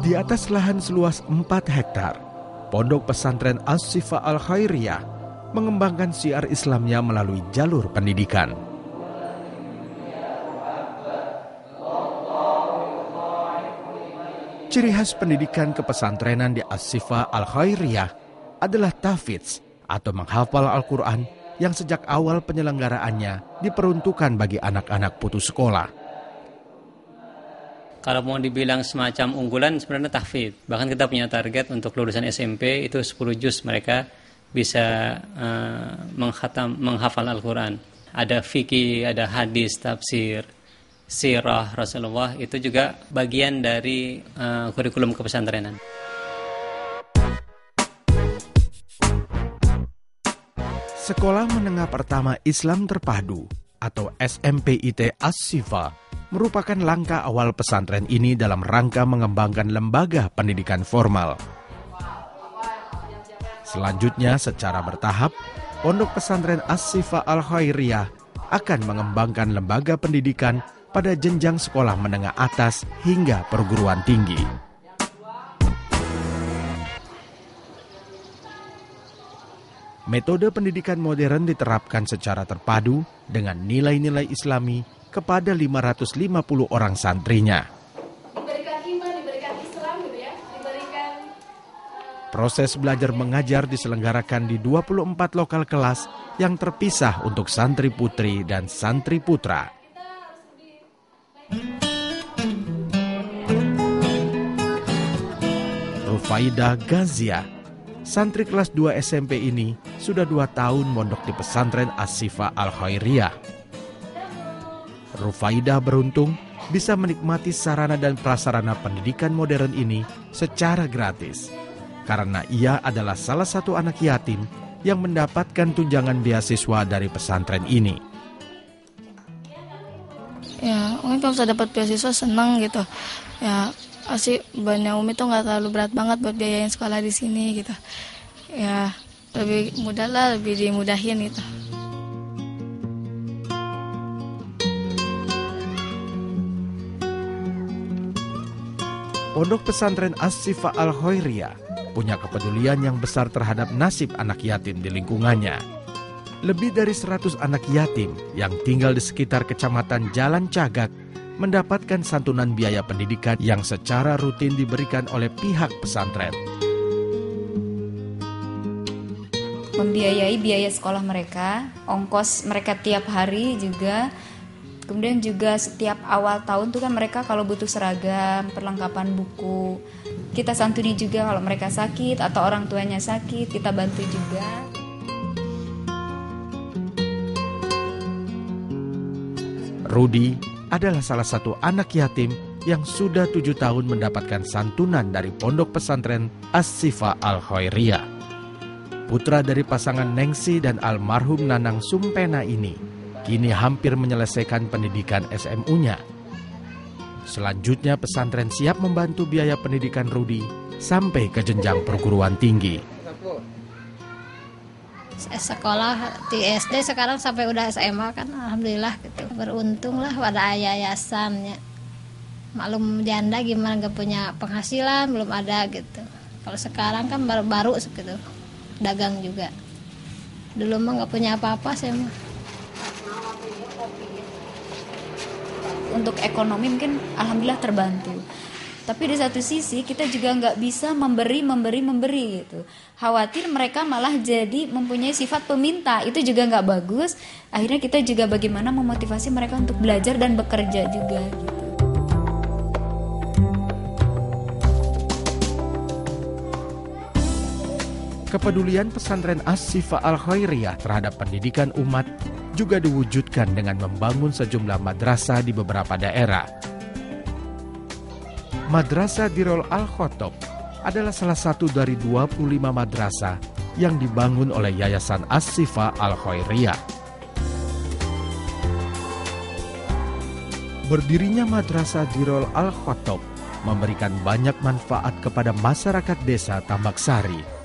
Di atas lahan seluas 4 hektar, Pondok Pesantren As-Sifa Al-Khairiyah mengembangkan syiar Islamnya melalui jalur pendidikan. Ciri khas pendidikan kepesantrenan di As-Sifa Al-Khairiyah adalah tahfidz atau menghafal Al-Quran yang sejak awal penyelenggaraannya diperuntukkan bagi anak-anak putus sekolah. Kalau mau dibilang semacam unggulan sebenarnya tahfidz. Bahkan kita punya target untuk lulusan SMP itu 10 juz mereka bisa menghafal Al-Quran. Ada fikih, ada hadis, tafsir, sirah Rasulullah, itu juga bagian dari kurikulum kepesantrenan. Sekolah Menengah Pertama Islam Terpadu atau SMPIT As-Sifa merupakan langkah awal pesantren ini dalam rangka mengembangkan lembaga pendidikan formal. Selanjutnya, secara bertahap, Pondok Pesantren As-Sifa Al-Khairiyah akan mengembangkan lembaga pendidikan pada jenjang sekolah menengah atas hingga perguruan tinggi. Metode pendidikan modern diterapkan secara terpadu dengan nilai-nilai Islami kepada 550 orang santrinya. Proses belajar mengajar diselenggarakan di 24 lokal kelas yang terpisah untuk santri putri dan santri putra. Rufaidah Gazia, santri kelas 2 SMP ini sudah 2 tahun mondok di pesantren As-Sifa Al-Khairiyah. Rufaidah beruntung bisa menikmati sarana dan prasarana pendidikan modern ini secara gratis. Karena ia adalah salah satu anak yatim yang mendapatkan tunjangan beasiswa dari pesantren ini. Ya, Umi kalau bisa dapat beasiswa senang gitu. Ya, pasti banyak Umi tuh nggak terlalu berat banget buat biayain sekolah di sini gitu. Ya, lebih mudah lah, lebih dimudahin gitu. Pondok Pesantren As-Sifa Al-Khairiyah punya kepedulian yang besar terhadap nasib anak yatim di lingkungannya. Lebih dari 100 anak yatim yang tinggal di sekitar Kecamatan Jalan Cagak mendapatkan santunan biaya pendidikan yang secara rutin diberikan oleh pihak pesantren. Membiayai biaya sekolah mereka, ongkos mereka tiap hari juga. Kemudian juga setiap awal tahun tuh kan mereka kalau butuh seragam, perlengkapan buku, kita santuni juga kalau mereka sakit atau orang tuanya sakit, kita bantu juga. Rudi adalah salah satu anak yatim yang sudah 7 tahun mendapatkan santunan dari Pondok Pesantren As-Sifa Al-Khairiyah. Putra dari pasangan Nengsi dan almarhum Nanang Sumpena ini kini hampir menyelesaikan pendidikan SMU-nya. Selanjutnya pesantren siap membantu biaya pendidikan Rudi sampai ke jenjang perguruan tinggi. Sekolah di SD sekarang sampai udah SMA kan, alhamdulillah gitu. Beruntung lah pada yayasannya. Maklum janda gimana gak punya penghasilan, belum ada gitu. Kalau sekarang kan baru gitu, dagang juga. Dulu mah gak punya apa-apa saya mah. Untuk ekonomi mungkin alhamdulillah terbantu. Tapi di satu sisi kita juga nggak bisa memberi gitu. Khawatir mereka malah jadi mempunyai sifat peminta, itu juga nggak bagus. Akhirnya kita juga bagaimana memotivasi mereka untuk belajar dan bekerja juga gitu. Kepedulian pesantren As-Sifa Al-Khairiyah terhadap pendidikan umat juga diwujudkan dengan membangun sejumlah madrasah di beberapa daerah. Madrasah Dirul Al-Khotob adalah salah satu dari 25 madrasah yang dibangun oleh Yayasan As-Sifa Al-Khairiyah. Berdirinya Madrasah Dirul Al-Khotob memberikan banyak manfaat kepada masyarakat desa Tambak Sari.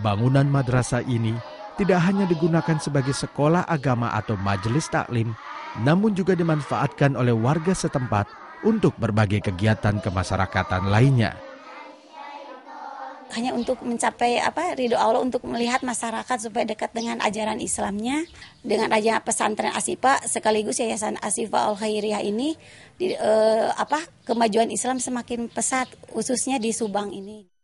Bangunan madrasah ini tidak hanya digunakan sebagai sekolah agama atau majelis taklim, namun juga dimanfaatkan oleh warga setempat untuk berbagai kegiatan kemasyarakatan lainnya. Hanya untuk mencapai ridho Allah, untuk melihat masyarakat supaya dekat dengan ajaran Islamnya. Dengan adanya pesantren Ashifa sekaligus Yayasan Ashifa Al-Khairiyah ini kemajuan Islam semakin pesat, khususnya di Subang ini.